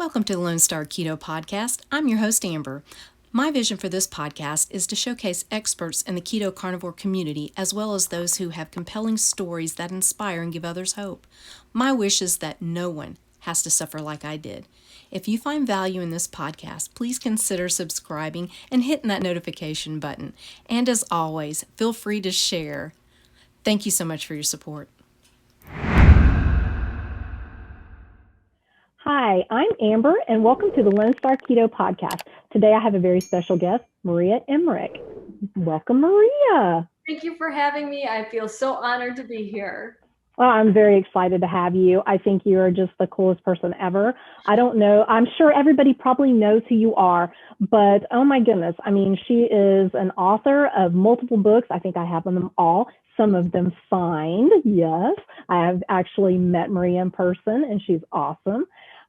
Welcome to the Lone Star Keto Podcast. I'm your host, Amber. My vision for this podcast is to showcase experts in the keto carnivore community, as well as those who have compelling stories that inspire and give others hope. My wish is that no one has to suffer like I did. If you find value in this podcast, please consider subscribing and hitting that notification button. And as always, feel free to share. Thank you so much for your support. Hi, I'm Amber, and welcome to the Lone Star Keto Podcast. Today I have a very special guest, Maria Emmerich. Welcome, Maria. Thank you for having me. I feel so honored to be here. Well, I'm very excited to have you. I think you are just the coolest person ever. I don't know. I'm sure everybody probably knows who you are, but oh my goodness. I mean, she is an author of multiple books. I think I have them all. Some of them signed. Yes, I have actually met Maria in person, and she's awesome.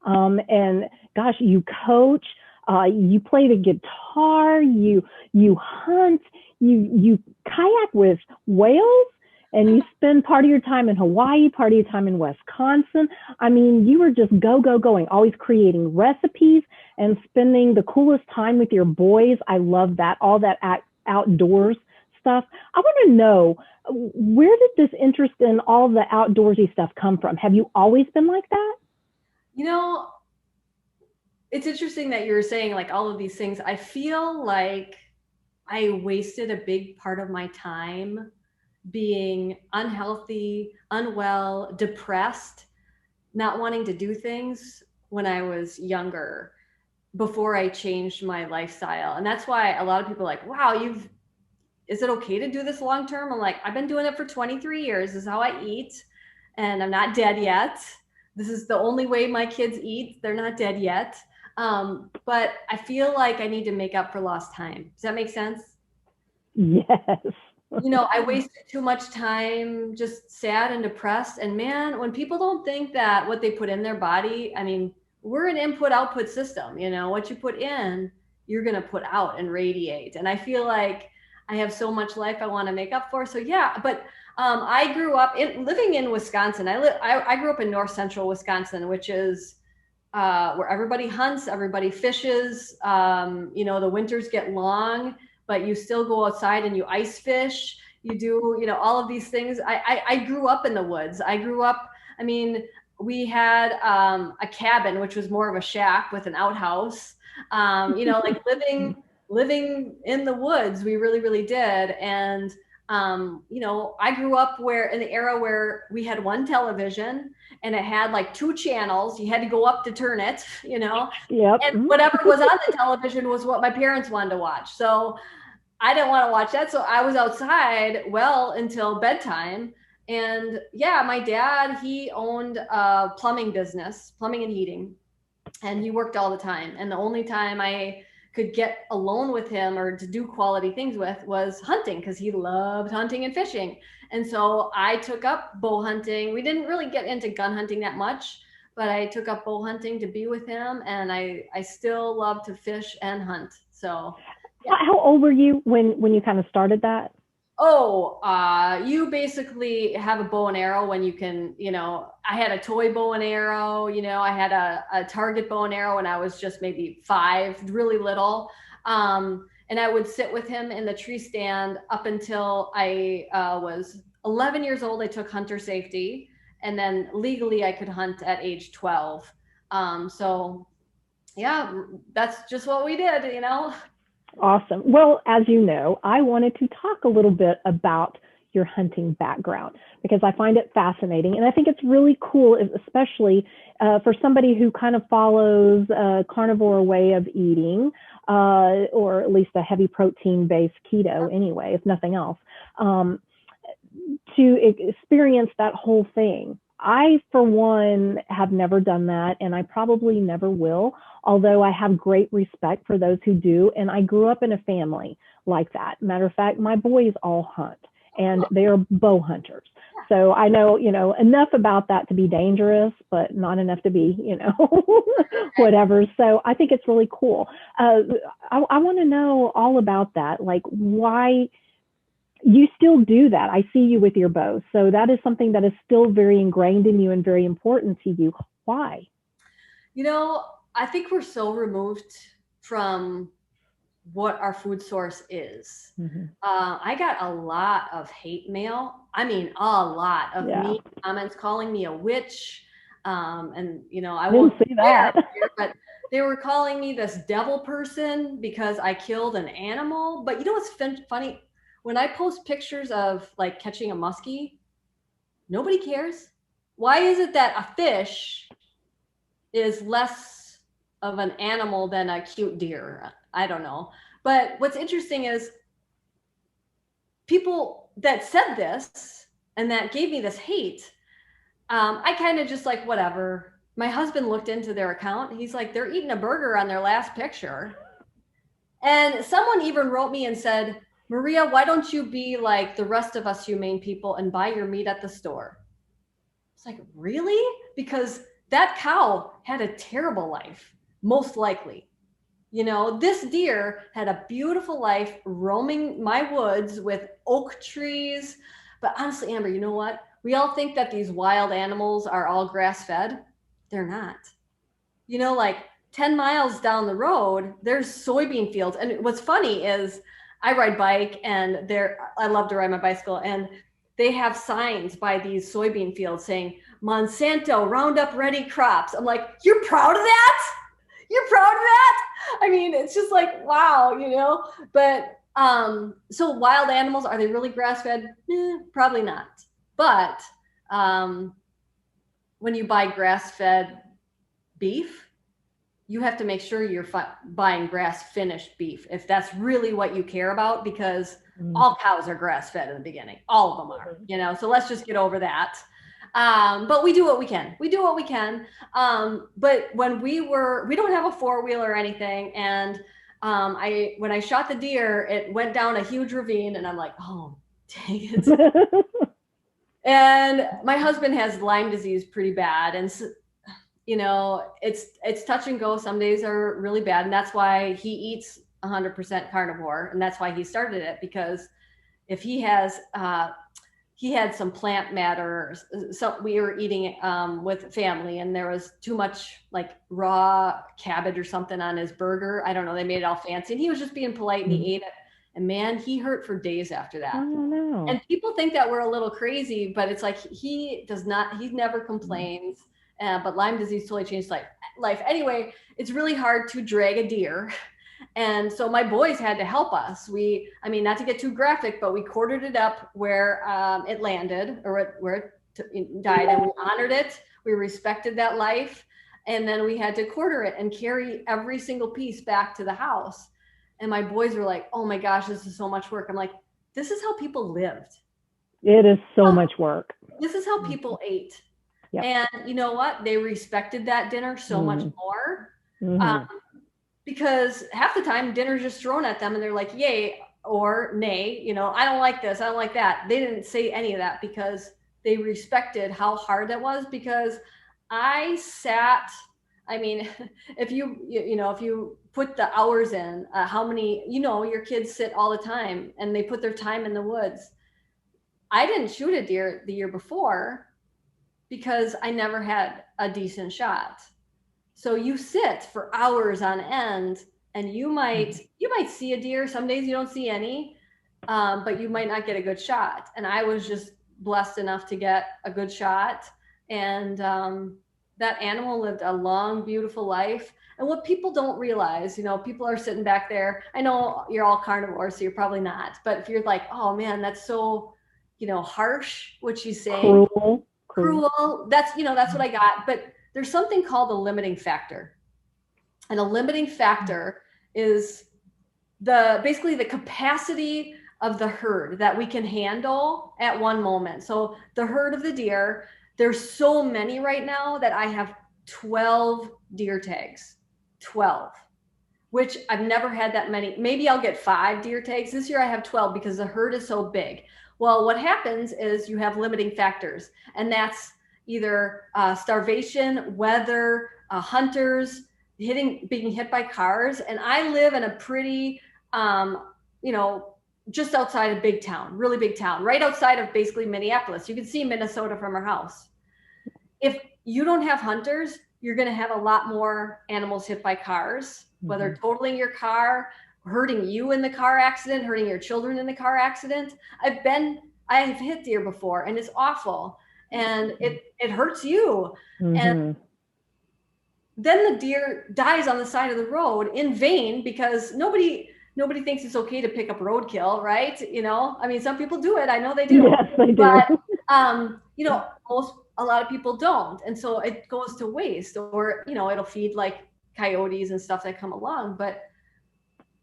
And gosh, you coach, you play the guitar, you hunt, you kayak with whales, and you spend part of your time in Hawaii, part of your time in Wisconsin. I mean, you were just going, always creating recipes and spending the coolest time with your boys. I love that, all that outdoors stuff. I want to know, where did this interest in all the outdoorsy stuff come from? Have you always been like that? You know, it's interesting that you're saying like all of these things. I feel like I wasted a big part of my time being unhealthy, unwell, depressed, not wanting to do things when I was younger, before I changed my lifestyle. And that's why a lot of people are like, wow, is it okay to do this long term? I'm like, I've been doing it for 23 years. This is how I eat, and I'm not dead yet. This is the only way my kids eat. They're not dead yet. But I feel like I need to make up for lost time. Does that make sense? Yes. You know, I wasted too much time just sad and depressed. And man, when people don't think that what they put in their body, I mean, we're an input-output system. You know, what you put in, you're going to put out and radiate. And I feel like I have so much life I want to make up for. So yeah, but I grew up living in Wisconsin. I grew up in north central Wisconsin, which is where everybody hunts, everybody fishes. You know, the winters get long, but you still go outside and you ice fish. You do, you know, all of these things. I grew up in the woods. I mean, we had a cabin, which was more of a shack with an outhouse. You know, like living in the woods. We really, really did. And you know, I grew up in the era where we had one television and it had like 2 channels. You had to go up to turn it, you know, Yep. And whatever was on the television was what my parents wanted to watch. So I didn't want to watch that. So I was outside well until bedtime. And yeah, my dad, he owned a plumbing business, plumbing and heating, and he worked all the time. And the only time I could get alone with him or to do quality things with was hunting, because he loved hunting and fishing. And so I took up bow hunting. We didn't really get into gun hunting that much, but I took up bow hunting to be with him. And I still love to fish and hunt. So yeah. How old were you when you kind of started that? Oh, you basically have a bow and arrow when you can, you know, I had a toy bow and arrow, you know, I had a target bow and arrow when I was just maybe 5, really little. And I would sit with him in the tree stand up until I was 11 years old. I took hunter safety, and then legally I could hunt at age 12. So yeah, that's just what we did, you know. Awesome. Well, as you know, I wanted to talk a little bit about your hunting background because I find it fascinating. And I think it's really cool, especially for somebody who kind of follows a carnivore way of eating, or at least a heavy protein based keto anyway, if nothing else, to experience that whole thing. I, for one, have never done that, and I probably never will, although I have great respect for those who do. And I grew up in a family like that. Matter of fact, my boys all hunt, and they are bow hunters. So I know, you know, enough about that to be dangerous, but not enough to be, you know, whatever. So I think it's really cool. I want to know all about that, like why you still do that. I see you with your bow. So that is something that is still very ingrained in you and very important to you. Why? You know, I think we're so removed from what our food source is. I got a lot of hate mail. I mean, a lot of mean comments calling me a witch. And you know, I won't see that, but they were calling me this devil person because I killed an animal. But you know what's funny? When I post pictures of like catching a muskie, nobody cares. Why is it that a fish is less of an animal than a cute deer? I don't know. But what's interesting is people that said this and that gave me this hate, I kind of just like, whatever. My husband looked into their account. He's like, they're eating a burger on their last picture. And someone even wrote me and said, Maria, why don't you be like the rest of us humane people and buy your meat at the store? It's like, really? Because that cow had a terrible life, most likely. You know, this deer had a beautiful life roaming my woods with oak trees. But honestly, Amber, you know what? We all think that these wild animals are all grass-fed. They're not. You know, like 10 miles down the road, there's soybean fields. And what's funny is I ride bike and I love to ride my bicycle, and they have signs by these soybean fields saying, Monsanto Roundup Ready crops. I'm like, you're proud of that? You're proud of that? I mean, it's just like, wow, you know, but so wild animals, are they really grass-fed? Probably not. But when you buy grass-fed beef, you have to make sure you're buying grass-finished beef, if that's really what you care about, because all cows are grass-fed in the beginning. All of them are, you know, so let's just get over that. But we do what we can. We do what we can. But when we don't have a four-wheeler or anything. And when I shot the deer, it went down a huge ravine, and I'm like, oh, dang it. And my husband has Lyme disease pretty bad. And, you know, it's touch and go. Some days are really bad. And that's why he eats 100% carnivore. And that's why he started it, because if he has, he had some plant matter. So we were eating with family, and there was too much like raw cabbage or something on his burger. I don't know. They made it all fancy, and he was just being polite, and he ate it. And man, he hurt for days after that. Oh, no. And people think that we're a little crazy, but it's like, he never complains. But Lyme disease totally changed life. Anyway, it's really hard to drag a deer. And so my boys had to help us. Not to get too graphic, but we quartered it up where it landed, or where it died, and we honored it. We respected that life. And then we had to quarter it and carry every single piece back to the house. And my boys were like, oh my gosh, this is so much work. I'm like, this is how people lived. It is so much work. This is how people ate. Yep. And you know what? They respected that dinner so much more. Because half the time dinner's just thrown at them, and they're like, yay or nay, you know, I don't like this, I don't like that. They didn't say any of that because they respected how hard that was. Because if you put the hours in, how many, you know, your kids sit all the time and they put their time in the woods. I didn't shoot a deer the year before because I never had a decent shot. So you sit for hours on end, and you might see a deer. Some days you don't see any, but you might not get a good shot. And I was just blessed enough to get a good shot. And that animal lived a long, beautiful life. And what people don't realize, you know, people are sitting back there. I know you're all carnivores, so you're probably not. But if you're like, oh man, that's so, you know, harsh, what she's saying. Cruel. That's what I got. But there's something called a limiting factor. And a limiting factor is basically the capacity of the herd that we can handle at one moment. So the herd of the deer, there's so many right now that I have 12 deer tags. 12, which I've never had that many. Maybe I'll get 5 deer tags. This year I have 12 because the herd is so big. Well, what happens is you have limiting factors, and that's either starvation, weather, hunters, being hit by cars. And I live in a pretty, just outside a big town, really big town, right outside of basically Minneapolis. You can see Minnesota from our house. If you don't have hunters, you're going to have a lot more animals hit by cars, whether totaling your car, hurting you in the car accident, hurting your children in the car accident. I've hit deer before, and it's awful, and it hurts you. And then the deer dies on the side of the road in vain, because nobody thinks it's okay to pick up roadkill, right? You know, I mean, some people do it. I know they do. Yes, they do. But, you know, a lot of people don't. And so it goes to waste, or, you know, it'll feed like coyotes and stuff that come along. But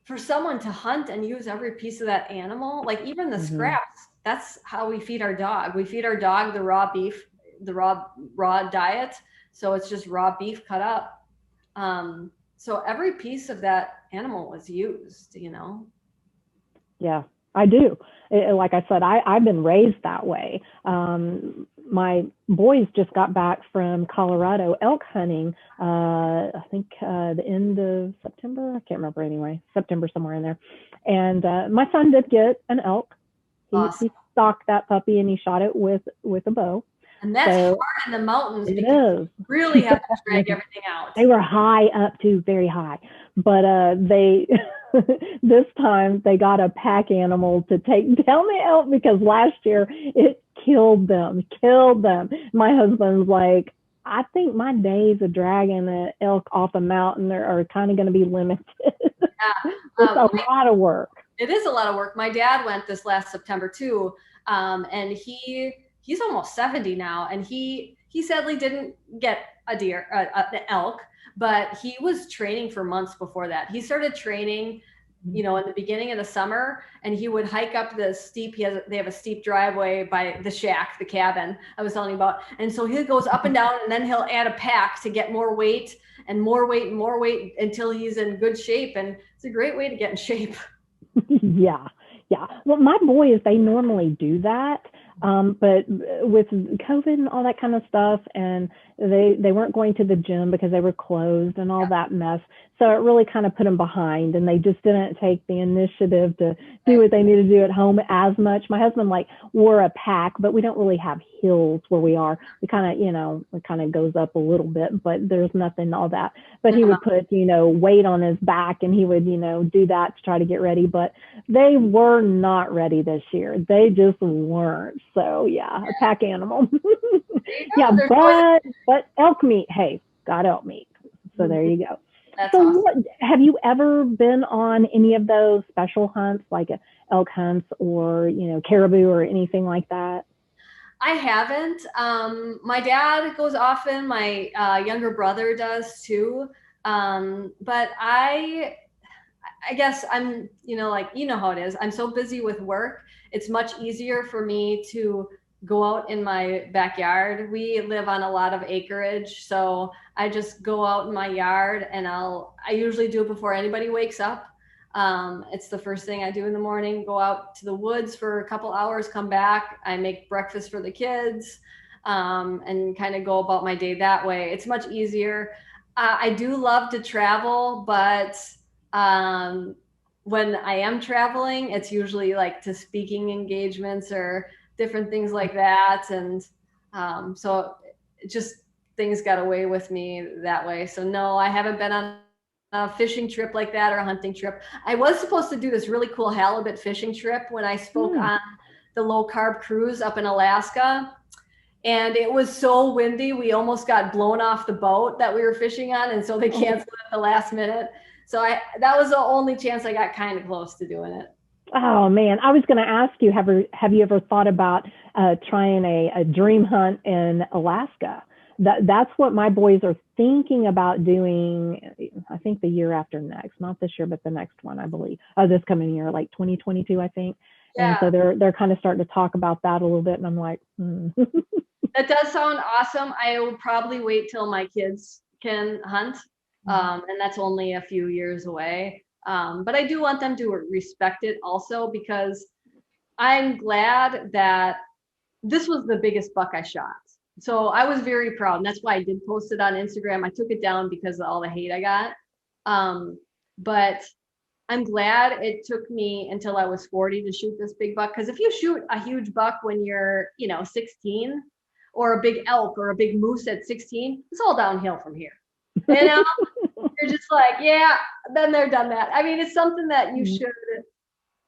for someone to hunt and use every piece of that animal, like even the scraps, that's how we feed our dog. We feed our dog the raw beef, the raw diet. So it's just raw beef cut up. So every piece of that animal was used, you know? Yeah, I do. Like I said, I've been raised that way. My boys just got back from Colorado elk hunting, I think the end of September. I can't remember anyway, September, somewhere in there. And my son did get an elk. Awesome. He stalked that puppy and he shot it with a bow. And that's hard in the mountains, It because is. you really have to drag everything out. They were high up too, very high. But they this time they got a pack animal to take down the elk, because last year it killed them. My husband's like, I think my days of dragging an elk off a mountain are kind of going to be limited. Yeah. It's a lot of work. It is a lot of work. My dad went this last September too, and he's almost 70 now, and he sadly didn't get a deer, an elk, but he was training for months before that. He started training, you know, in the beginning of the summer, and he would hike up the steep. They have a steep driveway by the shack, the cabin I was telling you about, and so he goes up and down, and then he'll add a pack to get more weight and more weight and more weight until he's in good shape. And it's a great way to get in shape. Yeah. Well, my boys, they normally do that. But with COVID and all that kind of stuff, and they weren't going to the gym because they were closed and all that mess. So it really kind of put them behind, and they just didn't take the initiative to do what they needed to do at home as much. My husband wore a pack, but we don't really have hills where we are. We kind of, you know, it kind of goes up a little bit, but there's nothing all that. But he would put, you know, weight on his back, and he would, you know, do that to try to get ready. But they were not ready this year. They just weren't. So yeah, a pack animal. Yeah, but elk meat. Hey, got elk meat. So there you go. That's so awesome. Have you ever been on any of those special hunts, like elk hunts or, you know, caribou or anything like that? I haven't. My dad goes often. My younger brother does too. But I guess I'm, you know, like, you know how it is. I'm so busy with work. It's much easier for me to go out in my backyard. We live on a lot of acreage, so I just go out in my yard, and I usually do it before anybody wakes up. It's the first thing I do in the morning. Go out to the woods for a couple hours, come back. I make breakfast for the kids, and kind of go about my day that way. It's much easier. I do love to travel, but when I am traveling, it's usually like to speaking engagements or different things like that. And so just things got away with me that way. So no, I haven't been on a fishing trip like that or a hunting trip. I was supposed to do this really cool halibut fishing trip when I spoke on the low carb cruise up in Alaska. And it was so windy, we almost got blown off the boat that we were fishing on. And so they canceled at the last minute. So that was the only chance I got kind of close to doing it. Oh man, I was going to ask you, have you ever thought about trying a dream hunt in Alaska? That's what my boys are thinking about doing. I think the year after next, not this year, but the next one, I believe. This coming year, like 2022, I think. Yeah. And so they're kind of starting to talk about that a little bit, and I'm like, That does sound awesome. I will probably wait till my kids can hunt, and that's only a few years away. But I do want them to respect it also, because I'm glad that this was the biggest buck I shot. So I was very proud, and that's why I did post it on Instagram. I took it down because of all the hate I got. But I'm glad it took me until I was 40 to shoot this big buck. Because if you shoot a huge buck when you're, 16, or a big elk or a big moose at 16, it's all downhill from here. You know, you're just like, yeah, then they're done that. I mean, it's something that you should,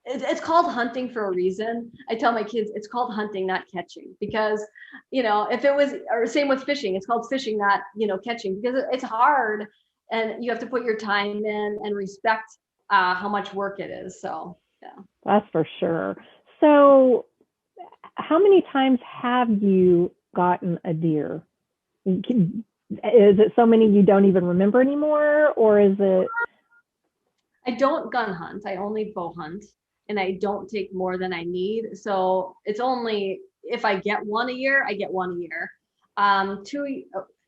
it's called hunting for a reason. I tell my kids it's called hunting, not catching, because, you know, if it was, or same with fishing, it's called fishing, not, you know, catching, because it's hard and you have to put your time in and respect how much work it is. So, yeah. That's for sure. So how many times have you gotten a deer? Is it so many you don't even remember anymore, or is it? I don't gun hunt. I only bow hunt, and I don't take more than I need. So it's only if I get one a year, I get one a year.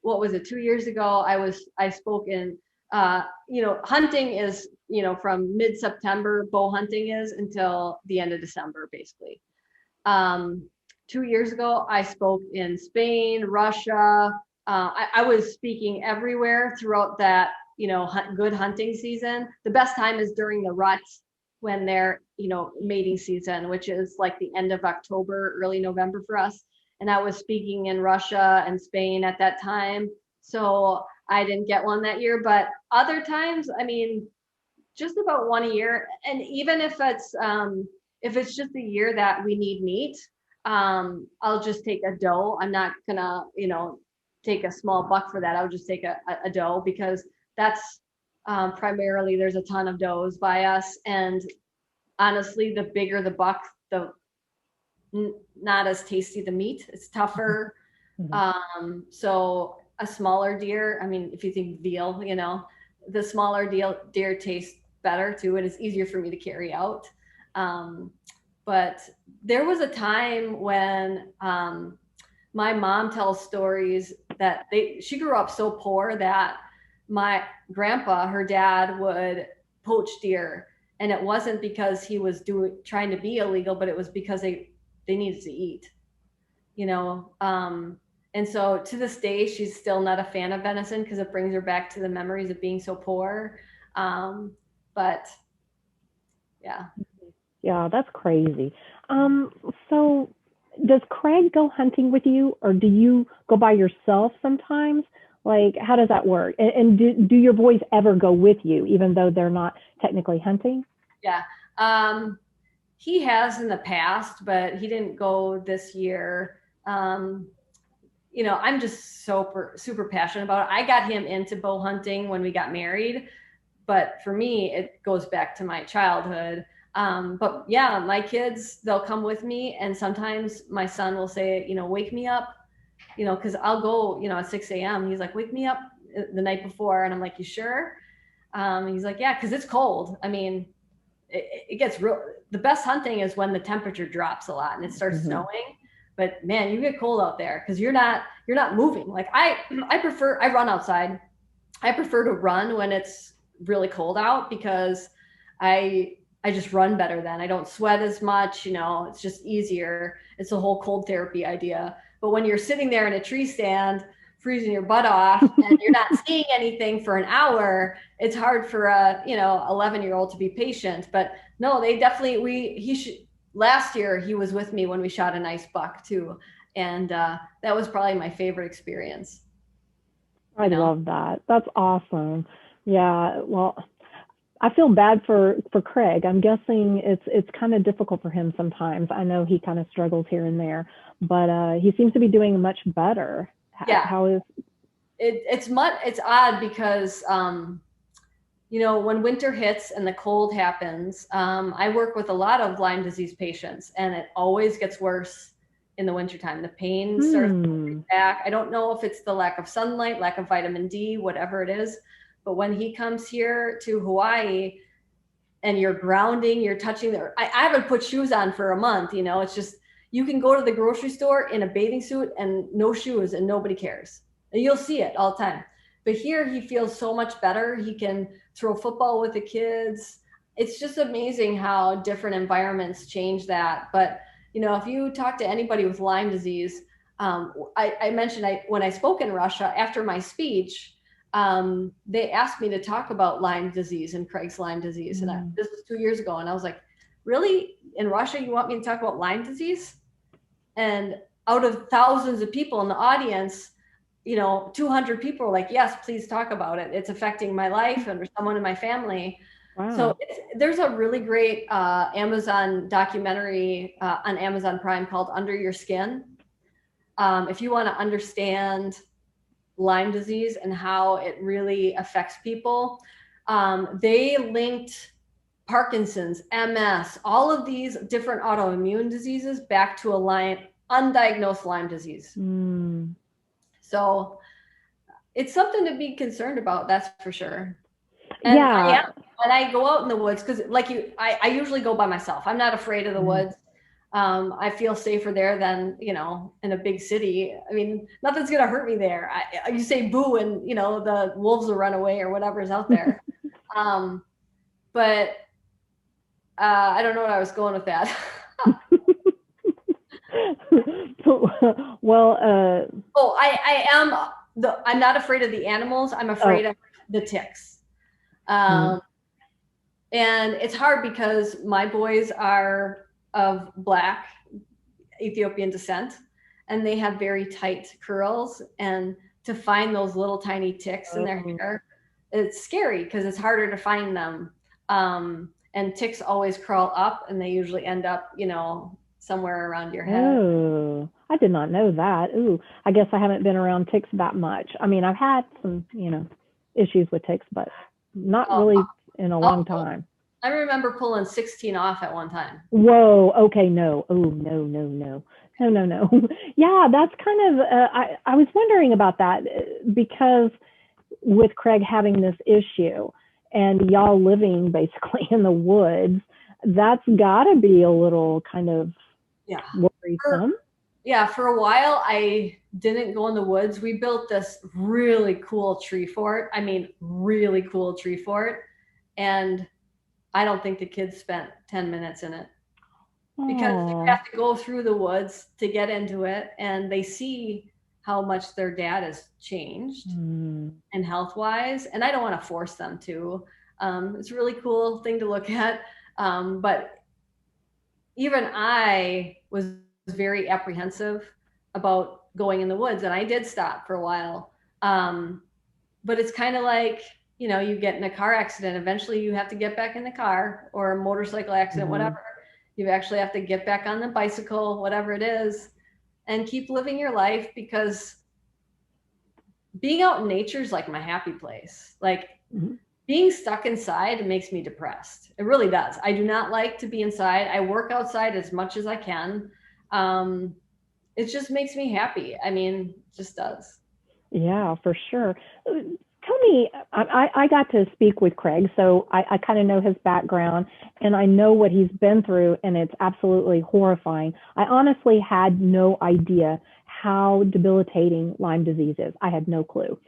What was it? 2 years ago, I spoke in, you know, hunting is, you know, from mid-September, bow hunting is until the end of December, basically. 2 years ago, I spoke in Spain, Russia. I was speaking everywhere throughout that, you know, good hunting season. The best time is during the rut, when they're, you know, mating season, which is like the end of October, early November for us. And I was speaking in Russia and Spain at that time. So I didn't get one that year, but other times, I mean, just about one a year. And even if it's just a year that we need meat, I'll just take a doe. I'm not gonna, you know, take a small buck for that. I'll just take a doe, because that's primarily, there's a ton of does by us. And honestly, the bigger the buck, the not as tasty the meat. It's tougher. So a smaller deer, I mean, if you think veal, you know, the smaller deer tastes better too, and it's easier for me to carry out. But there was a time when my mom tells stories that she grew up so poor that my grandpa, her dad, would poach deer, and it wasn't because he was trying to be illegal, but it was because they needed to eat, you know. And so to this day, she's still not a fan of venison because it brings her back to the memories of being so poor. But yeah. Yeah, that's crazy. So does Craig go hunting with you, or do you go by yourself sometimes? Like, how does that work? And do your boys ever go with you, even though they're not technically hunting? Yeah. He has in the past, but he didn't go this year. You know, I'm just super passionate about it. I got him into bow hunting when we got married, but for me, it goes back to my childhood. But yeah, my kids, they'll come with me. And sometimes my son will say, you know, wake me up, you know, cause I'll go, you know, at 6 a.m. He's like, wake me up the night before. And I'm like, you sure? He's like, yeah, cause it's cold. I mean, it gets real. The best hunting is when the temperature drops a lot and it starts snowing. But man, you get cold out there because you're not moving. Like I run outside. I prefer to run when it's really cold out because I just run better then. I don't sweat as much, you know, it's just easier. It's a whole cold therapy idea. But when you're sitting there in a tree stand, freezing your butt off and you're not seeing anything for an hour, it's hard for a, you know, 11-year-old to be patient. But no, they definitely, last year he was with me when we shot a nice buck too. And that was probably my favorite experience. I love that. That's awesome. Yeah. Well, I feel bad for Craig. I'm guessing it's kind of difficult for him sometimes. I know he kind of struggles here and there, but he seems to be doing much better. Yeah. How is it's odd because you know, when winter hits and the cold happens, I work with a lot of Lyme disease patients, and it always gets worse in the wintertime. The pain starts back. I don't know if it's the lack of sunlight, lack of vitamin D, whatever it is. But when he comes here to Hawaii and you're grounding, you're touching I haven't put shoes on for a month, you know, it's just, you can go to the grocery store in a bathing suit and no shoes and nobody cares. And you'll see it all the time. But here he feels so much better. He can throw football with the kids. It's just amazing how different environments change that. But, you know, if you talk to anybody with Lyme disease, I mentioned when I spoke in Russia after my speech, they asked me to talk about Lyme disease and Craig's Lyme disease. And this was 2 years ago. And I was like, really? In Russia, you want me to talk about Lyme disease? And out of thousands of people in the audience, 200 people were like, yes, please talk about it. It's affecting my life and someone in my family. Wow. So there's a really great Amazon documentary on Amazon Prime called Under Your Skin. If you want to understand Lyme disease and how it really affects people, they linked Parkinson's, MS, all of these different autoimmune diseases back to undiagnosed Lyme disease. So it's something to be concerned about, that's for sure. And yeah. I go out in the woods because I usually go by myself. I'm not afraid of the woods. I feel safer there than, in a big city. I mean, nothing's going to hurt me there. You say boo and, the wolves will run away or whatever's out there. But I don't know what I was going with that. Well, I'm not afraid of the animals. I'm afraid of the ticks. And it's hard because my boys are of Black Ethiopian descent and they have very tight curls, and to find those little tiny ticks in their hair, it's scary because it's harder to find them. And ticks always crawl up and they usually end up, somewhere around your head. Oh, I did not know that. Ooh, I guess I haven't been around ticks that much. I mean, I've had some, issues with ticks, but not really in a long time. I remember pulling 16 off at one time. Whoa. Okay. No. Oh, no. Yeah, that's kind of, I was wondering about that because with Craig having this issue and y'all living basically in the woods, that's gotta be a little kind of worrisome. For a while, I didn't go in the woods. We built this really cool tree fort. I mean, really cool tree fort. And I don't think the kids spent 10 minutes in it because you have to go through the woods to get into it. And they see how much their dad has changed and health-wise. And I don't want to force them to. It's a really cool thing to look at. But even I was very apprehensive about going in the woods, and I did stop for a while. But it's kind of like, you get in a car accident, eventually you have to get back in the car, or a motorcycle accident, whatever. You actually have to get back on the bicycle, whatever it is, and keep living your life, because being out in nature is like my happy place. Like being stuck inside makes me depressed. It really does. I do not like to be inside. I work outside as much as I can. It just makes me happy. I mean, it just does. Yeah, for sure. Tell me, I got to speak with Craig, so I kind of know his background and I know what he's been through, and it's absolutely horrifying. I honestly had no idea how debilitating Lyme disease is. I had no clue.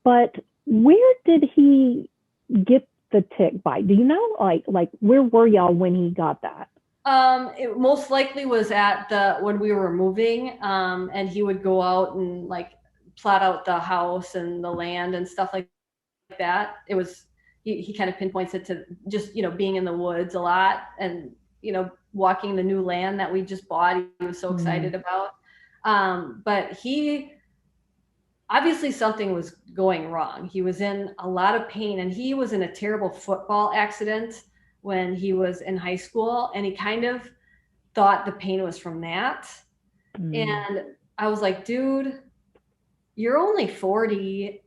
But where did he get the tick bite? Do you know, like where were y'all when he got that? It most likely was when we were moving, and he would go out and plot out the house and the land and stuff like that. It was, he kind of pinpoints it to just, being in the woods a lot and, walking the new land that we just bought. He was so excited about. But obviously something was going wrong. He was in a lot of pain, and he was in a terrible football accident when he was in high school, and he kind of thought the pain was from that. And I was like, dude, you're only 40.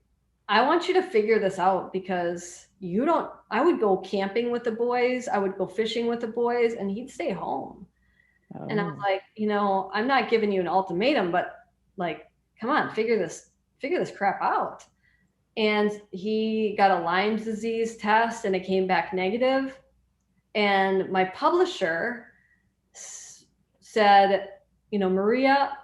I want you to figure this out, because I would go camping with the boys. I would go fishing with the boys, and he'd stay home. And I was like, I'm not giving you an ultimatum, but come on, figure this crap out. And he got a Lyme disease test, and it came back negative. And my publisher said, Maria,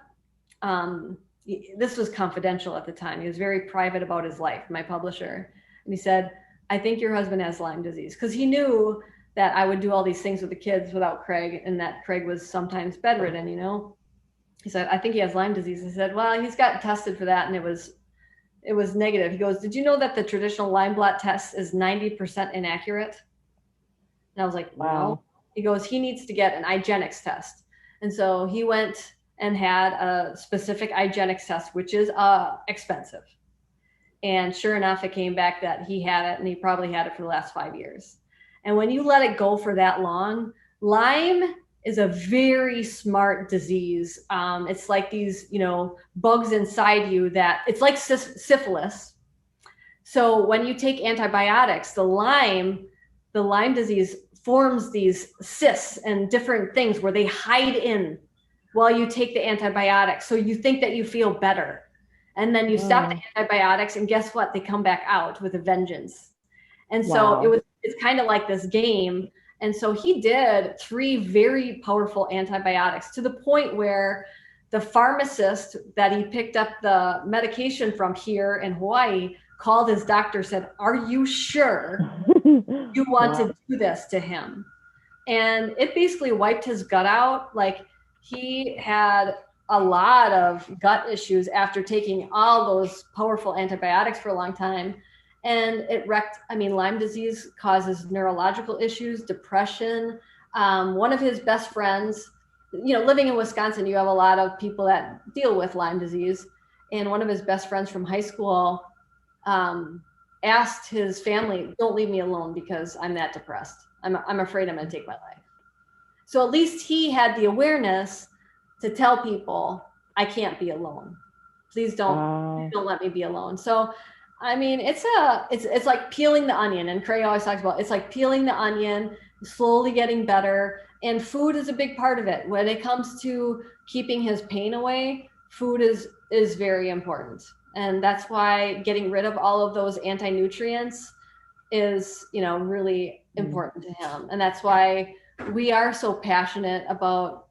this was confidential at the time. He was very private about his life, my publisher. And he said, I think your husband has Lyme disease, because he knew that I would do all these things with the kids without Craig, and that Craig was sometimes bedridden, He said, I think he has Lyme disease. I said, well, he's got tested for that, and it was negative. He goes, did you know that the traditional Lyme blot test is 90% inaccurate? And I was like, wow. No. He goes, he needs to get an IGeneX test. And so he went and had a specific IGeneX test, which is expensive. And sure enough, it came back that he had it, and he probably had it for the last 5 years. And when you let it go for that long, Lyme is a very smart disease. It's like these, bugs inside you that it's like syphilis. So when you take antibiotics, the Lyme disease forms these cysts and different things where they hide in while you take the antibiotics. So you think that you feel better. And then you stop the antibiotics, and guess what? They come back out with a vengeance. And so it's kind of like this game. And so he did 3 very powerful antibiotics, to the point where the pharmacist that he picked up the medication from here in Hawaii called his doctor, said, "Are you sure you want to do this to him?" And it basically wiped his gut out. Like, he had a lot of gut issues after taking all those powerful antibiotics for a long time. And it wrecked, Lyme disease causes neurological issues, depression. One of his best friends, living in Wisconsin, you have a lot of people that deal with Lyme disease. And one of his best friends from high school asked his family, "Don't leave me alone because I'm that depressed. I'm afraid I'm going to take my life." So at least he had the awareness to tell people, "I can't be alone. Please don't let me be alone." So, it's like peeling the onion, and Craig always talks about, it's like peeling the onion, slowly getting better. And food is a big part of it. When it comes to keeping his pain away, food is very important. And that's why getting rid of all of those anti-nutrients is, really important to him. And that's why we are so passionate about,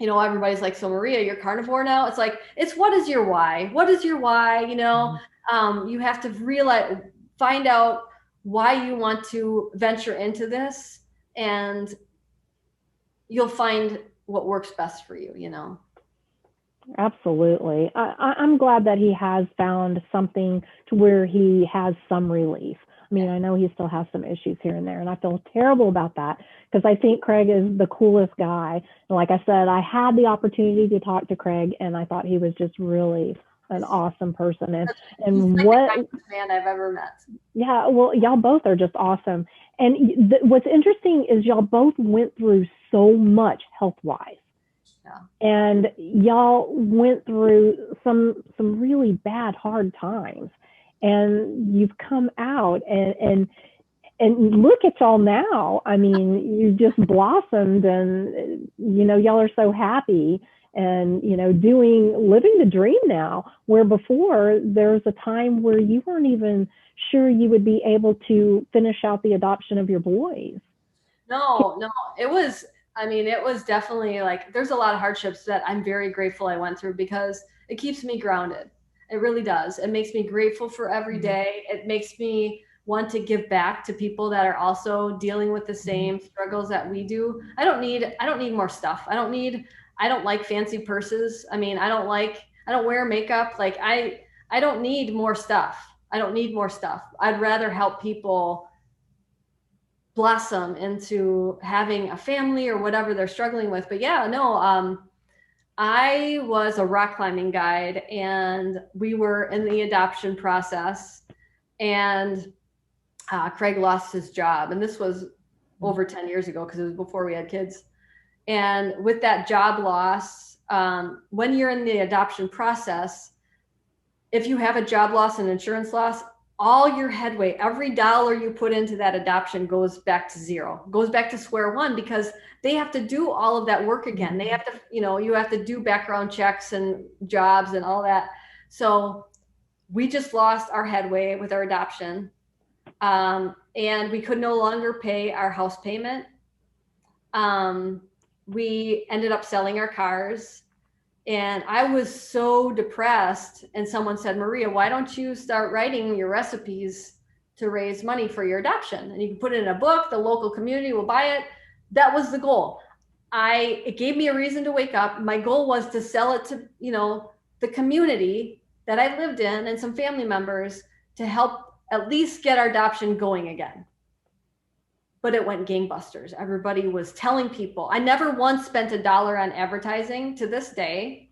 everybody's like, "So Maria, you're carnivore now?" It's like, what is your why? What is your why? You have to find out why you want to venture into this, and you'll find what works best for you, Absolutely. I'm glad that he has found something to where he has some relief. I know he still has some issues here and there, and I feel terrible about that, because I think Craig is the coolest guy. And like I said, I had the opportunity to talk to Craig, and I thought he was just really an awesome person. And He's what the nicest man I've ever met. Yeah, well, y'all both are just awesome. And what's interesting is y'all both went through so much health-wise. Yeah. And y'all went through some really bad, hard times. And you've come out and look at y'all now. You just blossomed, and y'all are so happy, and living the dream now, where before there was a time where you weren't even sure you would be able to finish out the adoption of your boys. No, it was definitely, like, there's a lot of hardships that I'm very grateful I went through, because it keeps me grounded. It really does. It makes me grateful for every day. It makes me want to give back to people that are also dealing with the same struggles that we do. I don't need more stuff. I don't like fancy purses. I don't wear makeup. Like, I don't need more stuff. I'd rather help people blossom into having a family or whatever they're struggling with. But yeah, no, I was a rock climbing guide, and we were in the adoption process, and Craig lost his job. And this was over 10 years ago, because it was before we had kids. And with that job loss, when you're in the adoption process, if you have a job loss and insurance loss, all your headway, every dollar you put into that adoption goes back to zero, goes back to square one, because they have to do all of that work again. They have to, you have to do background checks and jobs and all that. So we just lost our headway with our adoption. And we could no longer pay our house payment. We ended up selling our cars. And I was so depressed, and someone said, "Maria, why don't you start writing your recipes to raise money for your adoption? And you can put it in a book, the local community will buy it." That was the goal. It gave me a reason to wake up. My goal was to sell it to, the community that I lived in and some family members, to help at least get our adoption going again. but it went gangbusters. Everybody was telling people. I never once spent $1 on advertising to this day,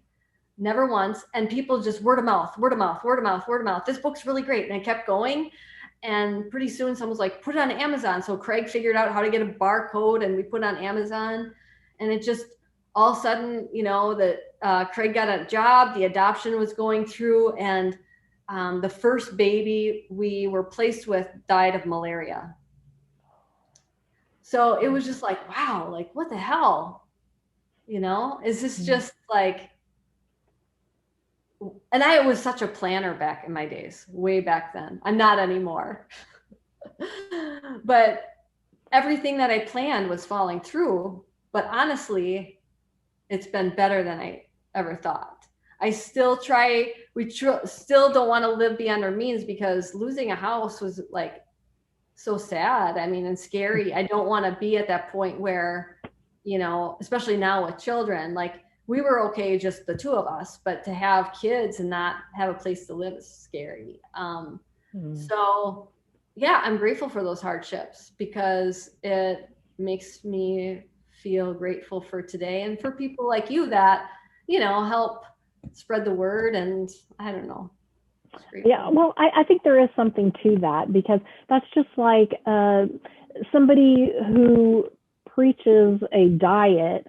never once. And people just word of mouth, word of mouth, word of mouth, word of mouth. This book's really great. And I kept going. And pretty soon someone was like, put it on Amazon. So Craig figured out how to get a barcode and we put it on Amazon. And it just all of a sudden, you know, that Craig got a job, the adoption was going through, and the first baby we were placed with died of malaria. So it was just like, wow, like what the hell? You know, is this just like, and I was such a planner back in my days, way back then. I'm not anymore. But everything that I planned was falling through. But honestly, it's been better than I ever thought. I still try, still don't want to live beyond our means, because losing a house was like so sad. I mean, and scary. I don't want to be at that point where, you know, especially now with children, like we were okay, just the two of us, but to have kids and not have a place to live is scary. So yeah, I'm grateful for those hardships, because it makes me feel grateful for today and for people like you that, you know, help spread the word. And I don't know. Yeah, well, I think there is something to that, because that's just like somebody who preaches a diet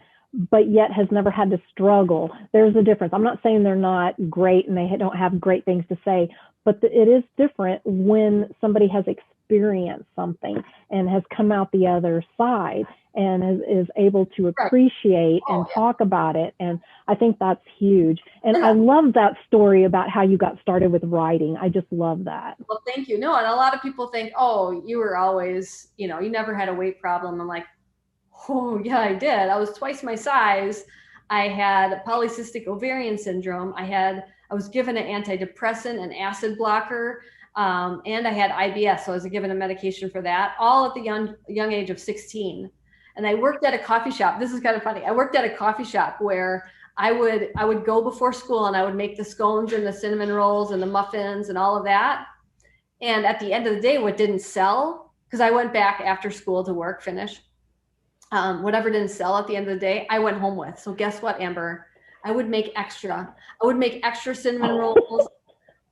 but yet has never had to struggle. There's a difference. I'm not saying they're not great and they don't have great things to say, but it is different when somebody has experienced something and has come out the other side and is able to appreciate and talk about it. And I think that's huge. And I love that story about how you got started with writing. I just love that. Well, thank you. No, and a lot of people think, oh, you were always, you know, you never had a weight problem. I'm like, oh yeah, I did. I was twice my size. I had polycystic ovarian syndrome. I was given an antidepressant, an acid blocker, and I had IBS. So I was given a medication for that, all at the young age of 16. And I worked at a coffee shop. This is kind of funny. I worked at a coffee shop where I would go before school and I would make the scones and the cinnamon rolls and the muffins and all of that. And at the end of the day, what didn't sell, because I went back after school to work, finish, whatever didn't sell at the end of the day, I went home with. So guess what, Amber? I would make extra. I would make extra cinnamon rolls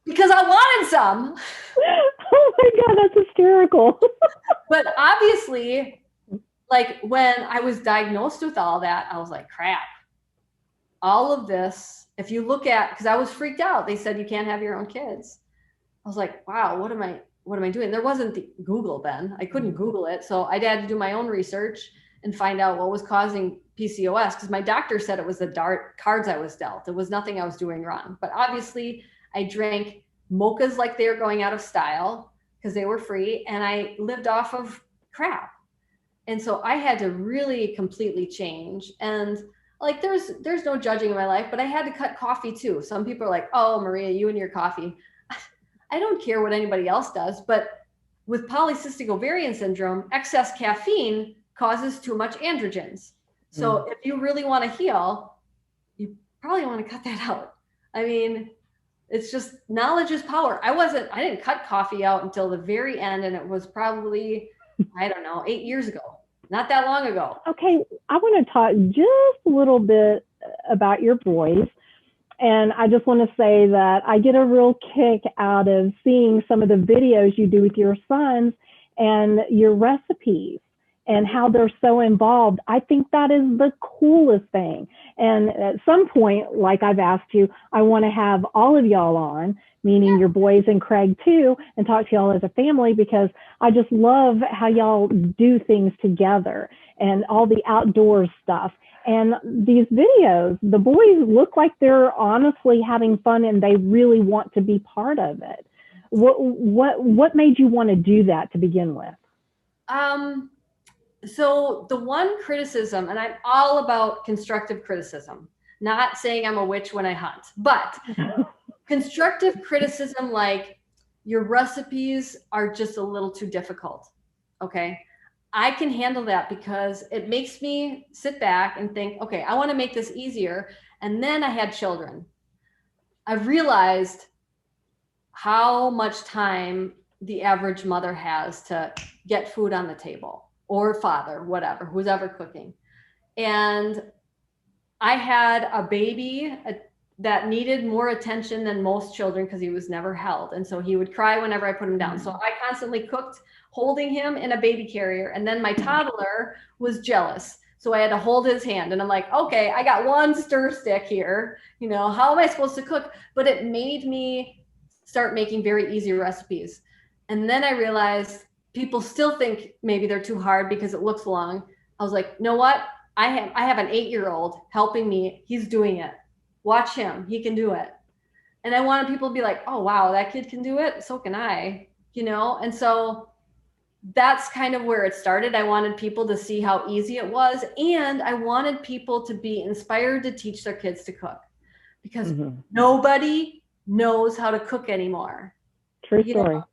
because I wanted some. Oh my God, that's hysterical. But obviously, like when I was diagnosed with all that, I was like, crap, all of this, if you look at, because I was freaked out. They said you can't have your own kids. I was like, wow, what am I doing? There wasn't the Google then. I couldn't Google it. So I had to do my own research and find out what was causing PCOS, because my doctor said it was the cards I was dealt. It was nothing I was doing wrong. But obviously I drank mochas like they were going out of style because they were free, and I lived off of crap. And so I had to really completely change. And like, there's no judging in my life, but I had to cut coffee too. Some people are like, oh, Maria, you and your coffee. I don't care what anybody else does, but with polycystic ovarian syndrome, excess caffeine causes too much androgens. So if you really want to heal, you probably want to cut that out. I mean, it's just, knowledge is power. I didn't cut coffee out until the very end. And it was probably, I don't know, 8 years ago, not that long ago. Okay. I want to talk just a little bit about your boys. And I just want to say that I get a real kick out of seeing some of the videos you do with your sons and your recipes and how they're so involved. I think that is the coolest thing. And at some point, like I've asked you, I want to have all of y'all on, meaning your boys and Craig too, and talk to y'all as a family, because I just love how y'all do things together and all the outdoor stuff. And these videos, the boys look like they're honestly having fun and they really want to be part of it. What made you want to do that to begin with? So the one criticism, and I'm all about constructive criticism, not saying I'm a witch when I hunt, but constructive criticism, like your recipes are just a little too difficult. Okay. I can handle that because it makes me sit back and think, okay, I want to make this easier. And then I had children. I've realized how much time the average mother has to get food on the table. or father, whatever, who's ever cooking. And I had a baby that needed more attention than most children because he was never held. And so he would cry whenever I put him down. So I constantly cooked holding him in a baby carrier. And then my toddler was jealous. So I had to hold his hand. And I'm like, okay, I got one stir stick here. You know, how am I supposed to cook? But it made me start making very easy recipes. And then I realized people still think maybe they're too hard because it looks long. I was like, you know what? I have an 8-year-old helping me. He's doing it. Watch him. He can do it. And I wanted people to be like, oh, wow, that kid can do it. So can I, you know? And so that's kind of where it started. I wanted people to see how easy it was. And I wanted people to be inspired to teach their kids to cook because nobody knows how to cook anymore. True story. Know?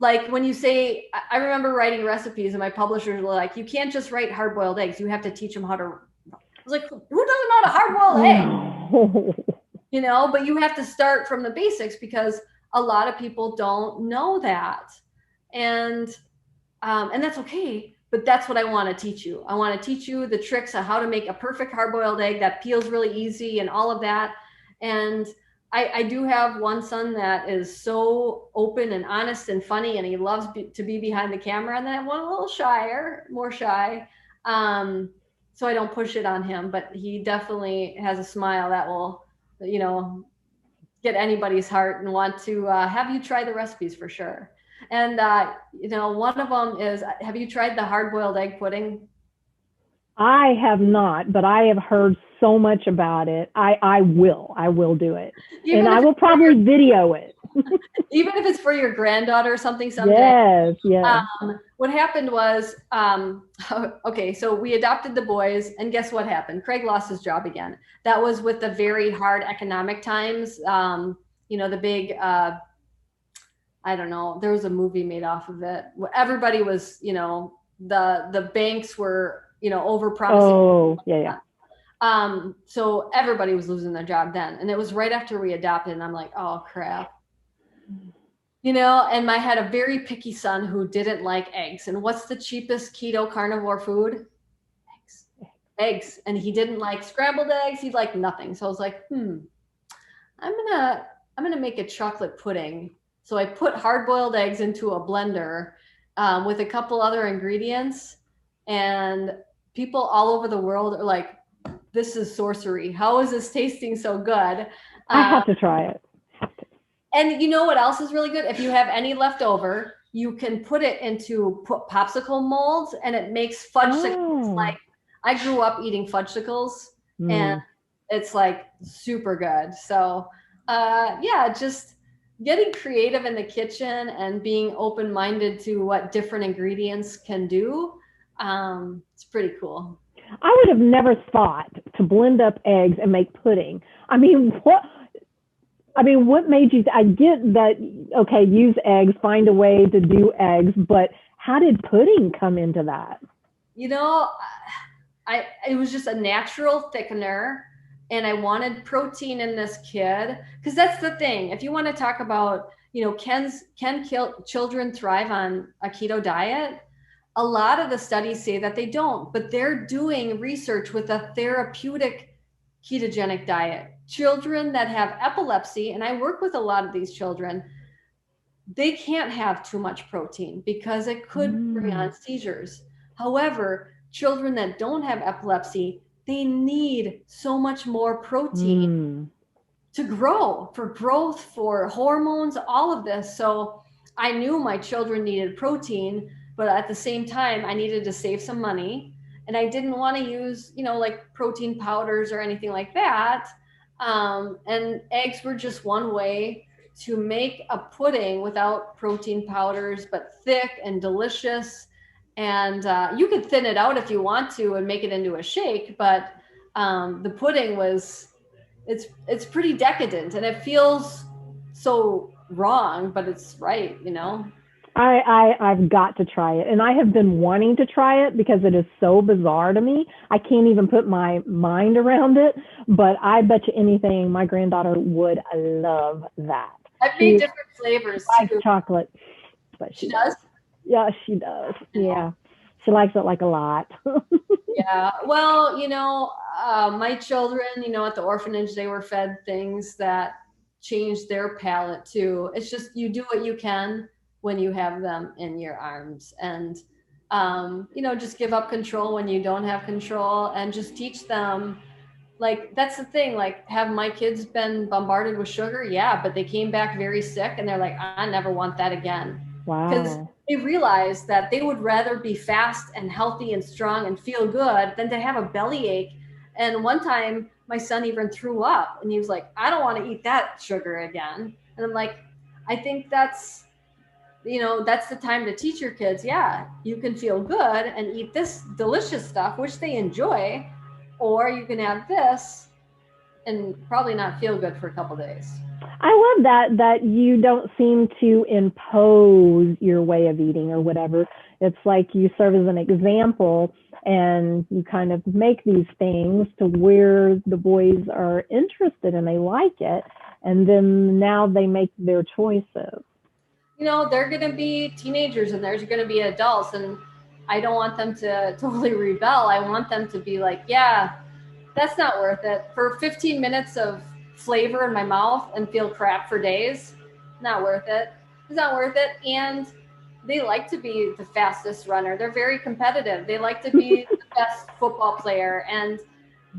Like when you say, I remember writing recipes and my publishers were like, you can't just write hard-boiled eggs. You have to teach them how to, I was like, who doesn't know how to hard-boil egg? You know, but you have to start from the basics because a lot of people don't know that. And that's okay, but that's what I want to teach you. I want to teach you the tricks of how to make a perfect hard-boiled egg that peels really easy and all of that. And I do have one son that is so open and honest and funny, and he loves to be behind the camera. And then I have one a little more shy. So I don't push it on him, but he definitely has a smile that will, you know, get anybody's heart and want to have you try the recipes for sure. And, you know, one of them is, have you tried the hard-boiled egg pudding? I have not, but I have heard so much about it. I will do it. And I will probably video it. Even if it's for your granddaughter or something someday. Yes. What happened was, okay, so we adopted the boys, and guess what happened? Craig lost his job again. That was with the very hard economic times. You know, the big, I don't know, there was a movie made off of it. Everybody was, you know, the banks were, you know, over-promising. Oh, yeah. So everybody was losing their job then. And it was right after we adopted, and I'm like, oh, crap. You know, and I had a very picky son who didn't like eggs. And what's the cheapest keto carnivore food? Eggs. And he didn't like scrambled eggs. He liked nothing. So I was like, I'm gonna make a chocolate pudding. So I put hard-boiled eggs into a blender with a couple other ingredients, and people all over the world are like, this is sorcery. How is this tasting so good? I have to try it. And you know what else is really good? If you have any left over, you can put it into popsicle molds, and it makes fudgesicles. Like, I grew up eating fudgesicles, and it's like super good. So yeah, just getting creative in the kitchen and being open-minded to what different ingredients can do. It's pretty cool. I would have never thought to blend up eggs and make pudding. I mean, what made you, I get that, okay, use eggs, find a way to do eggs, but how did pudding come into that? You know, it was just a natural thickener, and I wanted protein in this kid, because that's the thing. If you want to talk about, you know, can children thrive on a keto diet? A lot of the studies say that they don't, but they're doing research with a therapeutic ketogenic diet. Children that have epilepsy, and I work with a lot of these children, they can't have too much protein because it could bring on seizures. However, children that don't have epilepsy, they need so much more protein to grow, for growth, for hormones, all of this. So I knew my children needed protein, but at the same time, I needed to save some money, and I didn't want to use, you know, like protein powders or anything like that. And eggs were just one way to make a pudding without protein powders, but thick and delicious. And you could thin it out if you want to and make it into a shake, but the pudding it's pretty decadent, and it feels so wrong, but it's right, you know? I've got to try it, and I have been wanting to try it because it is so bizarre to me. I can't even put my mind around it, but I bet you anything my granddaughter would love that. I've made different flavors too. Chocolate, but she does. Yeah, she does. Yeah. She likes it like a lot. Yeah. Well, my children, at the orphanage, they were fed things that changed their palate too. It's just, you do what you can when you have them in your arms, and, just give up control when you don't have control, and just teach them. Like, that's the thing. Like, have my kids been bombarded with sugar? Yeah, but they came back very sick, and they're like, I never want that again. Because Wow. they realized that they would rather be fast and healthy and strong and feel good than to have a bellyache. And one time, my son even threw up, and he was like, I don't want to eat that sugar again. And I'm like, I think that's the time to teach your kids, yeah, you can feel good and eat this delicious stuff, which they enjoy, or you can have this and probably not feel good for a couple days. I love that you don't seem to impose your way of eating or whatever. It's like you serve as an example, and you kind of make these things to where the boys are interested and they like it, and then now they make their choices. They're going to be teenagers and there's going to be adults, and I don't want them to totally rebel. I want them to be like, yeah, that's not worth it. For 15 minutes of flavor in my mouth and feel crap for days, not worth it. It's not worth it. And they like to be the fastest runner. They're very competitive. They like to be the best football player, and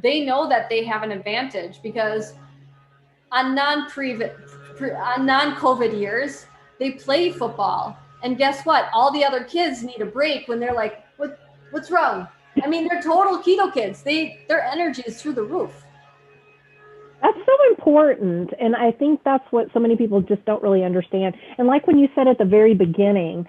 they know that they have an advantage because on non-COVID years, they play football. And guess what? All the other kids need a break when they're like, what's wrong? I mean, they're total keto kids. Their energy is through the roof. That's so important. And I think that's what so many people just don't really understand. And like when you said at the very beginning,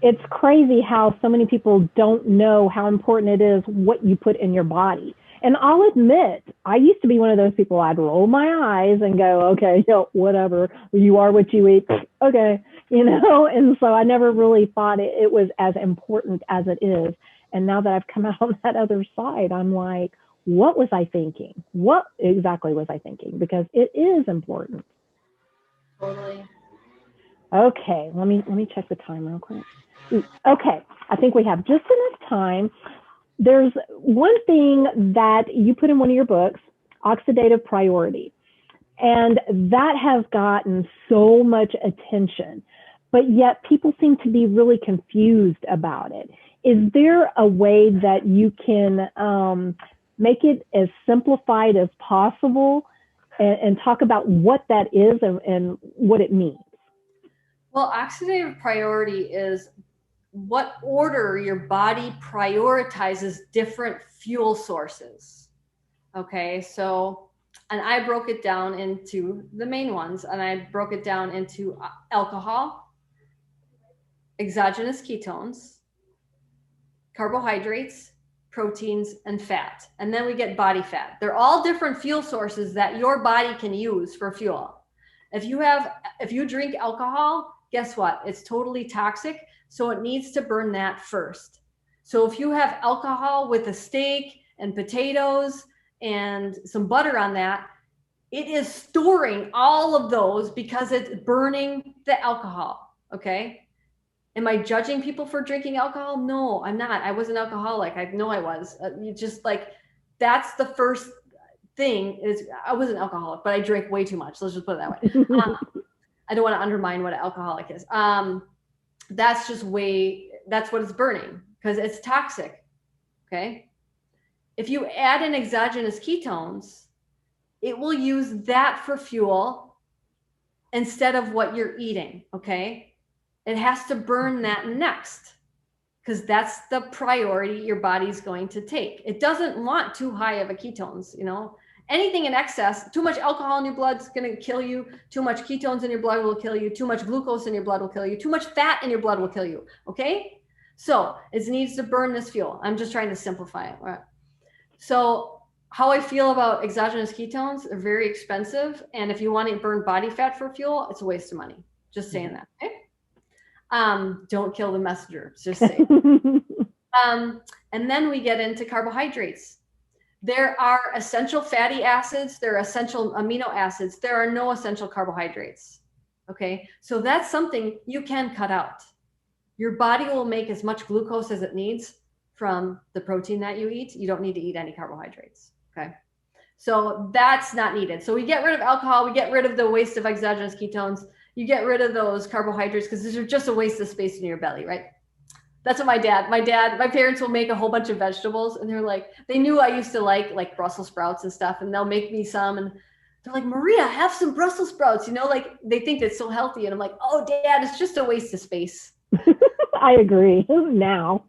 it's crazy how so many people don't know how important it is what you put in your body. And I'll admit, I used to be one of those people, I'd roll my eyes and go, okay, whatever, you are what you eat. Okay. And so I never really thought it was as important as it is. And now that I've come out on that other side, I'm like, what was I thinking? What exactly was I thinking? Because it is important. Totally. Okay, let me check the time real quick. Okay, I think we have just enough time. There's one thing that you put in one of your books, Oxidative Priority, and that has gotten so much attention, but yet people seem to be really confused about it. Is there a way that you can make it as simplified as possible and talk about what that is and what it means? Well, oxidative priority is what order your body prioritizes different fuel sources. Okay, so, and I broke it down into the main ones, and I broke it down into alcohol, exogenous ketones, carbohydrates, proteins, and fat. And then we get body fat. They're all different fuel sources that your body can use for fuel. If you drink alcohol, guess what? It's totally toxic. So it needs to burn that first. So if you have alcohol with a steak and potatoes and some butter on that, it is storing all of those because it's burning the alcohol. Okay. Am I judging people for drinking alcohol? No, I'm not. I was an alcoholic. I know I was. You just like, that's the first thing is I was an alcoholic, but I drank way too much. Let's just put it that way. I don't want to undermine what an alcoholic is. That's just that's what it's burning because it's toxic. Okay. If you add in exogenous ketones, it will use that for fuel instead of what you're eating. Okay. It has to burn that next because that's the priority your body's going to take. It doesn't want too high of a ketones, anything in excess. Too much alcohol in your blood is going to kill you. Too much ketones in your blood will kill you. Too much glucose in your blood will kill you. Too much fat in your blood will kill you. Okay. So it needs to burn this fuel. I'm just trying to simplify it. All right. So how I feel about exogenous ketones, they're very expensive. And if you want to burn body fat for fuel, it's a waste of money. Just saying that. Okay. Don't kill the messenger. Just say. And then we get into carbohydrates. There are essential fatty acids. There are essential amino acids. There are no essential carbohydrates. Okay. So that's something you can cut out. Your body will make as much glucose as it needs from the protein that you eat. You don't need to eat any carbohydrates. Okay. So that's not needed. So we get rid of alcohol. We get rid of the waste of exogenous ketones. You get rid of those carbohydrates because these are just a waste of space in your belly, right? That's what my parents will make a whole bunch of vegetables, and they're like, they knew I used to like Brussels sprouts and stuff, and they'll make me some, and they're like, Maria, have some Brussels sprouts, like they think it's so healthy. And I'm like, oh, Dad, it's just a waste of space. I agree now.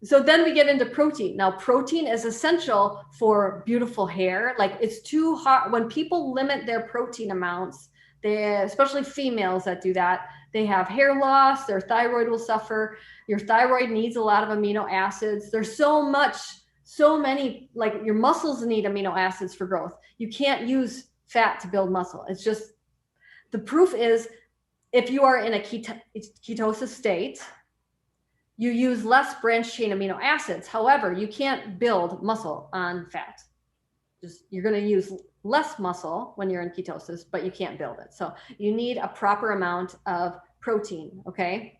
So then we get into protein. Now, protein is essential for beautiful hair. Like, it's too hard when people limit their protein amounts, especially females that do that, they have hair loss, their thyroid will suffer. Your thyroid needs a lot of amino acids. There's so many, like your muscles need amino acids for growth. You can't use fat to build muscle. It's just, the proof is if you are in a ketosis state, you use less branched chain amino acids. However, you can't build muscle on fat. You're going to use less muscle when you're in ketosis, but you can't build it. So you need a proper amount of protein. Okay.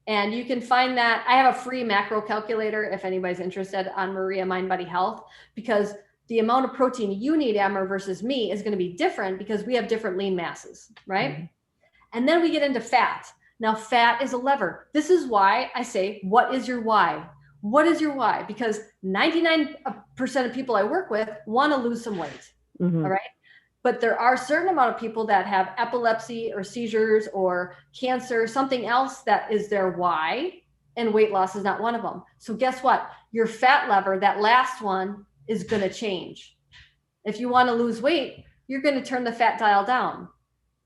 And you can find that. I have a free macro calculator if anybody's interested on Maria Mind Body Health, because the amount of protein you need, Emmer, versus me is going to be different because we have different lean masses, right? Mm-hmm. And then we get into fat. Now, fat is a lever. This is why I say, what is your why? What is your why? Because 99% of people I work with want to lose some weight. Mm-hmm. All right. But there are a certain amount of people that have epilepsy or seizures or cancer, something else that is their why, and weight loss is not one of them. So guess what? Your fat lever, that last one, is going to change. If you want to lose weight, you're going to turn the fat dial down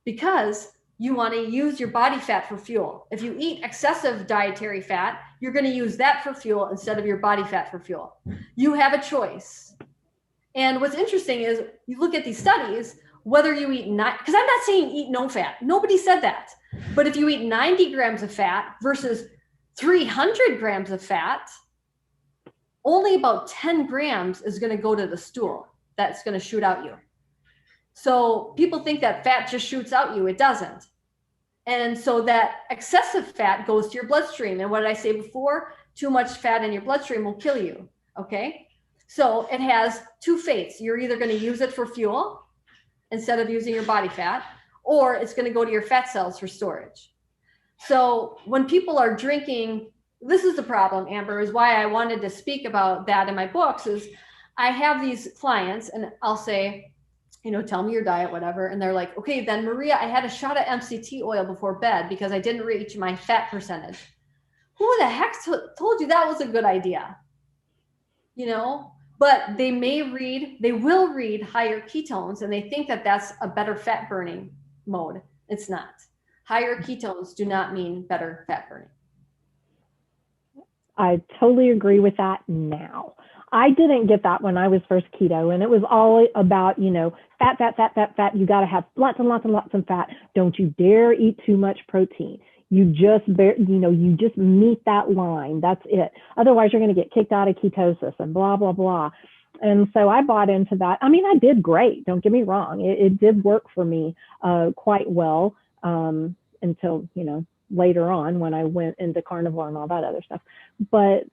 because you want to use your body fat for fuel. If you eat excessive dietary fat, you're going to use that for fuel instead of your body fat for fuel. You have a choice. And what's interesting is you look at these studies, whether you eat because I'm not saying eat no fat. Nobody said that. But if you eat 90 grams of fat versus 300 grams of fat, only about 10 grams is going to go to the stool. That's going to shoot out you. So people think that fat just shoots out you. It doesn't. And so that excessive fat goes to your bloodstream. And what did I say before? Too much fat in your bloodstream will kill you. Okay. So it has two fates. You're either going to use it for fuel instead of using your body fat, or it's going to go to your fat cells for storage. So when people are drinking, this is the problem, Amber, is why I wanted to speak about that in my books, is I have these clients and I'll say, tell me your diet, whatever. And they're like, okay, then Maria, I had a shot of MCT oil before bed because I didn't reach my fat percentage. Who the heck told you that was a good idea? But they will read higher ketones and they think that that's a better fat burning mode. It's not. Higher ketones do not mean better fat burning. I totally agree with that now. I didn't get that when I was first keto, and it was all about, fat. You got to have lots and lots and lots of fat. Don't you dare eat too much protein. You just meet that line. That's it. Otherwise, you're going to get kicked out of ketosis and blah, blah, blah. And so I bought into that. I mean, I did great. Don't get me wrong. It did work for me quite well until, later on when I went into carnivore and all that other stuff. But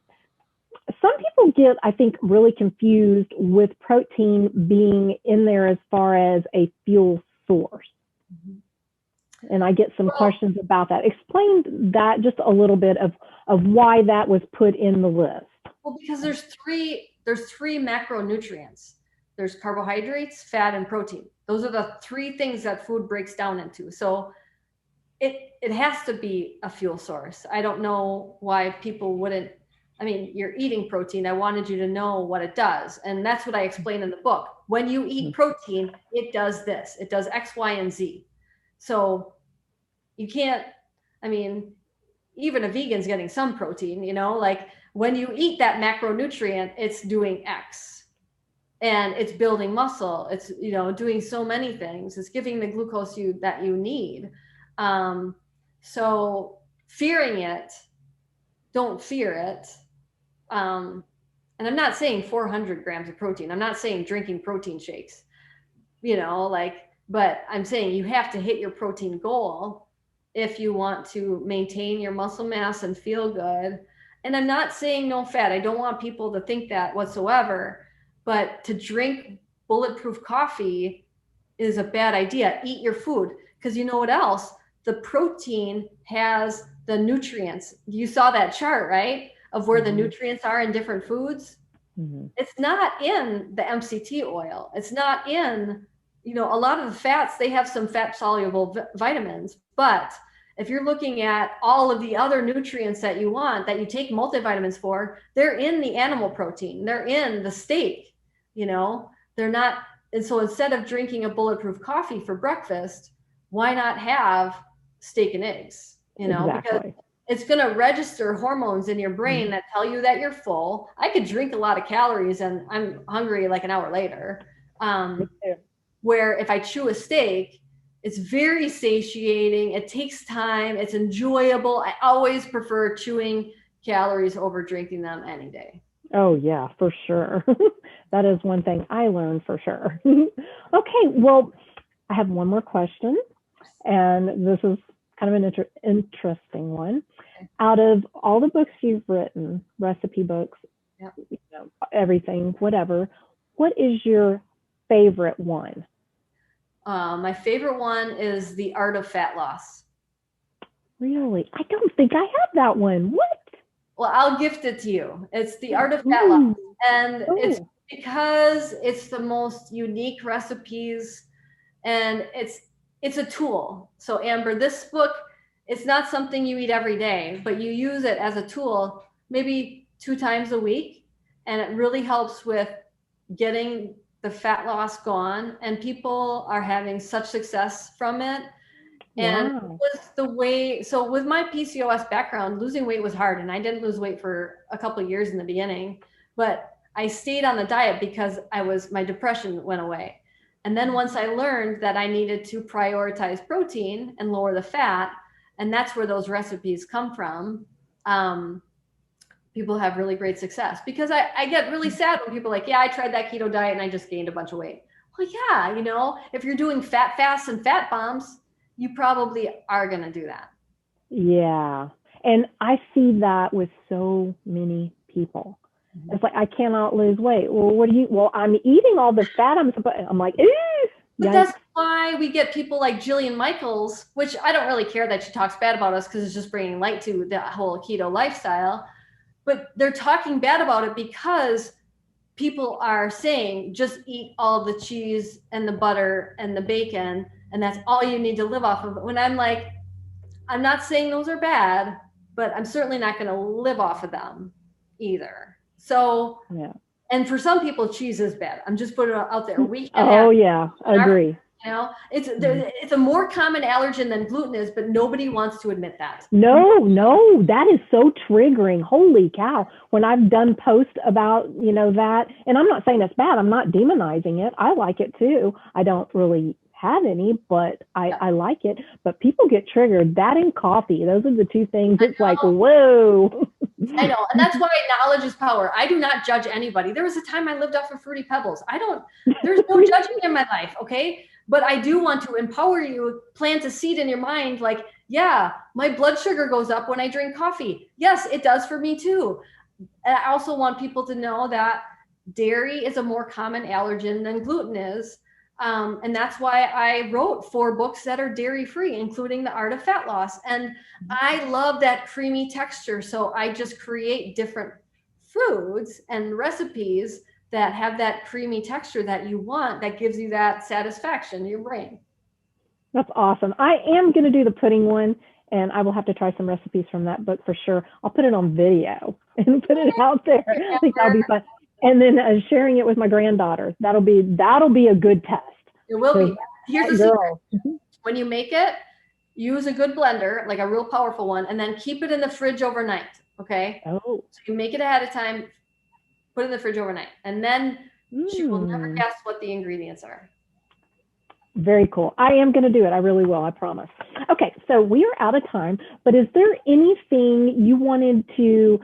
some people get, I think, really confused with protein being in there as far as a fuel source. Mm-hmm. And I get some questions about that. Explain that just a little bit of why that was put in the list. Well, because there's three macronutrients. There's carbohydrates, fat, and protein. Those are the three things that food breaks down into. So it has to be a fuel source. I don't know why people wouldn't. I mean, you're eating protein. I wanted you to know what it does. And that's what I explain in the book. When you eat protein, it does this. It does X, Y, and Z. So you can't, even a vegan's getting some protein, like when you eat that macronutrient, it's doing X and it's building muscle. It's, doing so many things. It's giving the glucose that you need. So fearing it, don't fear it. And I'm not saying 400 grams of protein. I'm not saying drinking protein shakes, but I'm saying you have to hit your protein goal if you want to maintain your muscle mass and feel good. And I'm not saying no fat. I don't want people to think that whatsoever, but to drink bulletproof coffee is a bad idea. Eat your food, because you know what else? The protein has the nutrients. You saw that chart, right? Of where the nutrients are in different foods. It's not in the MCT oil. It's not in, a lot of the fats, they have some fat soluble vitamins, but if you're looking at all of the other nutrients that you want, that you take multivitamins for, they're in the animal protein. They're in the steak, they're not. And so instead of drinking a bulletproof coffee for breakfast, why not have steak and eggs, Exactly. Because it's going to register hormones in your brain that tell you that you're full. I could drink a lot of calories and I'm hungry like an hour later. Where if I chew a steak, it's very satiating. It takes time. It's enjoyable. I always prefer chewing calories over drinking them any day. Oh, yeah, for sure. That is one thing I learned for sure. Okay, well, I have one more question, and this is kind of an interesting one. Okay. Out of all the books you've written, recipe books, everything, whatever, what is your favorite one? My favorite one is The Art of Fat Loss. Really? I don't think I have that one. What? Well, I'll gift it to you. It's The Art of Fat Loss. And it's because it's the most unique recipes, and it's a tool. So Amber, this book, it's not something you eat every day, but you use it as a tool maybe 2 times a week. And it really helps with getting the fat loss gone, and people are having such success from it. And it was the way, so with my PCOS background, losing weight was hard, and I didn't lose weight for a couple of years in the beginning, but I stayed on the diet because my depression went away. And then once I learned that I needed to prioritize protein and lower the fat, and that's where those recipes come from, people have really great success. Because I get really sad when people are like, yeah, I tried that keto diet and I just gained a bunch of weight. Well, yeah, if you're doing fat fasts and fat bombs, you probably are going to do that. Yeah. And I see that with so many people. It's like, I cannot lose weight. Well, I'm eating all the fat I'm like, ew. But that's why we get people like Jillian Michaels, which I don't really care that she talks bad about us, because it's just bringing light to the whole keto lifestyle. But they're talking bad about it because people are saying, just eat all the cheese and the butter and the bacon, and that's all you need to live off of. When I'm like, I'm not saying those are bad, but I'm certainly not going to live off of them either. So, and for some people, cheese is bad. I'm just putting it out there. Agree. It's a more common allergen than gluten is, but nobody wants to admit that. No, that is so triggering. Holy cow. When I've done posts about, that, and I'm not saying it's bad, I'm not demonizing it. I like it too. I don't really have any, but I like it. But people get triggered. That and coffee, those are the two things. It's like, whoa. I know. And that's why knowledge is power. I do not judge anybody. There was a time I lived off of Fruity Pebbles. There's no judging in my life. Okay. But I do want to empower you, plant a seed in your mind. Like, yeah, my blood sugar goes up when I drink coffee. Yes, it does for me too. And I also want people to know that dairy is a more common allergen than gluten is. And that's why I wrote 4 books that are dairy-free, including The Art of Fat Loss. And I love that creamy texture. So I just create different foods and recipes that have that creamy texture that you want, that gives you that satisfaction in your brain. That's awesome. I am going to do the pudding one, and I will have to try some recipes from that book for sure. I'll put it on video and put it out there. I think that'll be fun. And then sharing it with my granddaughter. That'll be a good test. It will be. Here's the secret. When you make it, use a good blender, like a real powerful one, and then keep it in the fridge overnight. Okay. So you make it ahead of time, put it in the fridge overnight, and then she will never guess what the ingredients are. Very cool. I am going to do it. I really will. I promise. Okay. So we are out of time, but is there anything you wanted to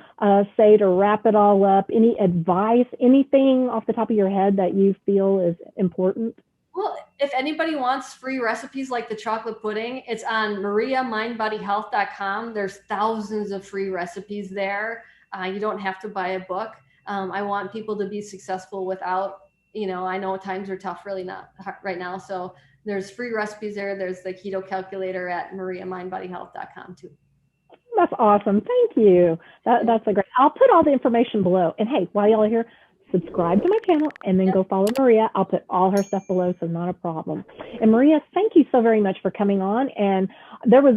say to wrap it all up? Any advice, anything off the top of your head that you feel is important? Well, if anybody wants free recipes like the chocolate pudding, it's on mariamindbodyhealth.com. There's thousands of free recipes there. You don't have to buy a book. I want people to be successful without, I know times are tough really not right now. So there's free recipes there. There's the keto calculator at mariamindbodyhealth.com too. That's awesome. Thank you. That's a great. I'll put all the information below. And hey, while y'all are here, subscribe to my channel and then go follow Maria. I'll put all her stuff below, so not a problem. And Maria, thank you so very much for coming on. And there was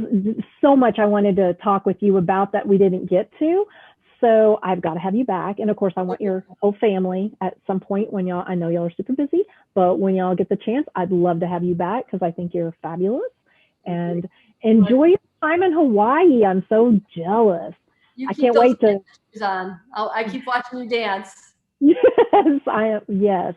so much I wanted to talk with you about that we didn't get to. So I've got to have you back. And of course, I want your whole family at some point when y'all, I know y'all are super busy, but when y'all get the chance, I'd love to have you back because I think you're fabulous. And enjoy your time in Hawaii. I'm so jealous. I can't wait to. On. I keep watching you dance. Yes, I am. Yes.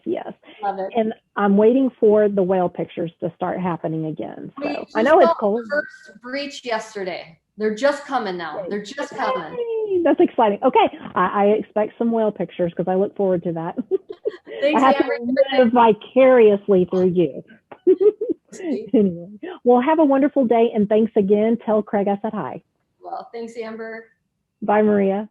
Love it. And I'm waiting for the whale pictures to start happening again. So I know it's cold. First breach yesterday. They're just coming now. They're just coming. Hey, that's exciting. Okay, I expect some whale pictures because I look forward to that. Thanks, I have to live vicariously through you. Anyway, well, have a wonderful day and thanks again. Tell Craig I said hi. Well, thanks, Amber. Bye, Maria.